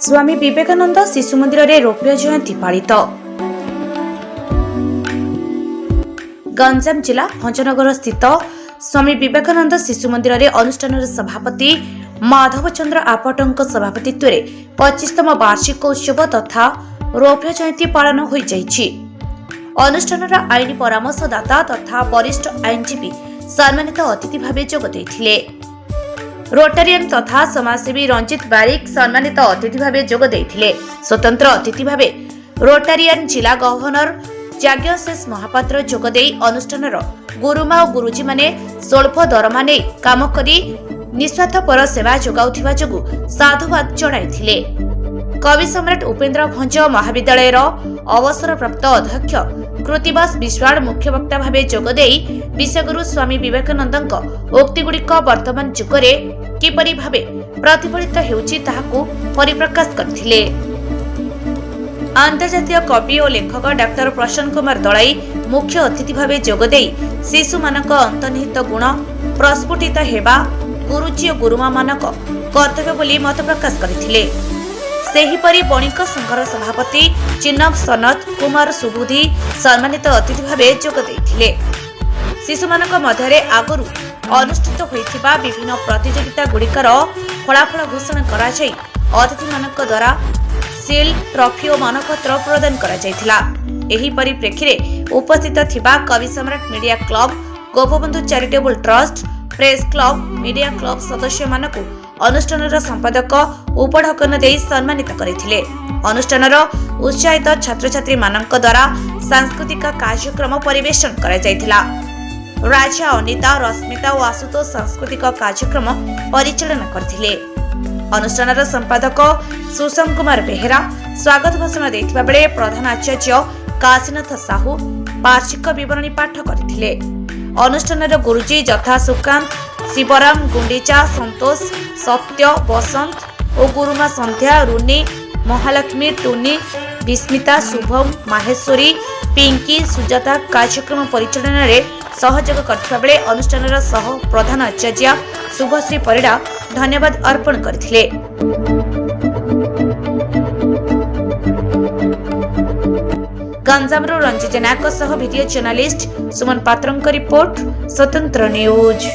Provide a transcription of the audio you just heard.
स्वामी विवेकानंद शिशु मंदिर में रौप्य जयंती पालित। गंजाम जिला भंजनगर स्थित स्वामी विवेकानंद शिशु मंदिर में अनुष्ठान सभापति माधव चंद्र आपटों सभापतित्व में 25तम वार्षिक उत्सव तथा रौप्य जयंती पालन हो जाइछि। अनुष्ठान आईन परामर्शदाता तथा वरिष्ठ आईनजीवी सम्मानित अतिथि भाव जोग देथिले। रोटारियन तथा समाजसेवी रंजित बारिक सम्मानित अतिथि भाव जोग देथिले। स्वतंत्र अतिथि भाव रोटारियन जिला गवर्नर जाज्ञशेष महापात्र जोग दे अनुष्ठान गुरुमा और गुरुजी माने स्वल्प दरमा नै काम करी निस्वार्थपर सेवा जोगाउथिबा जोगु साधुवाद जणाइथिले। कवि सम्राट उपेन्द्र भंज महाविद्यालय अवसरप्राप्त अध्यक्ष कृतिवास विश्वाल मुख्य वक्ता भाव जोगदे विश्वगुरु स्वामी विवेकानंद उक्तिगुड़िक वर्तमान जुगरे किपरि भावे प्रतिफलित हेउछि ताहाकु परिप्रकाश करथिले। अंतर्जातीय कवि और लेखक डॉक्टर प्रसन्न कुमार दलाई मुख्य अतिथि भाव जोगदे शिशु मानक अंतर्निहित गुण प्रस्फुटित हेबा गुरुजी और गुरुमा मानक कर्तव्य बोली मत प्रकाश करथिले। सेहीपरि बणिक संघर सभापति चिन्नब सनत कुमार सुबुधी सम्मानित अतिथि भाव जोग देथिले। शिशु मानक मध्यरे आगरु अनुष्ठित होइथिबा विभिन्न प्रतियोगिता गुड़िकर फलाफल घोषणा करा जाय अतिथि मानक द्वारा सील ट्रॉफी और मानपत्र प्रदान करा जायथिला। एही परिप्रेक्षी उपस्थित थिबा कवि सम्राट media club Gopabandhu charitable trust press club media club सदस्य मानकु अनुष्ठान संपादक उपढकन दे सम्मानित करथिले। अनुष्ठान उत्साहित छात्र छात्री मानक द्वारा सांस्कृतिक कार्यक्रम परिवेशन करा जायथिला। राजा अनिता रश्मिता और आशुतोष सांस्कृतिक कार्यक्रम परिचालन करथिले। अनुष्ठान संपादक सुषम कुमार बेहेरा स्वागत भाषण देथिबा बेले प्रधान आचार्य काशीनाथ साहू वार्षिक विवरणी पाठ करथिले। अनुष्ठान गुरुजी यथा सुकांत शिवराम गुंडीचा संतोष सत्य बसंत और गुरुमा संध्या रुनी महालक्ष्मी टुनी विस्मिता शुभम माहेश्वरी पिंकी सुजाता कार्यक्रम परिचालन में सहयोग करथिबा बेले अनुष्ठान सह प्रधान आचार्य शुभश्री परिडा धन्यवाद अर्पण करथिले। गंजामरू रंजित नायक सह वीडियो जर्नलिस्ट सुमन पात्रंक रिपोर्ट स्वतंत्र न्यूज।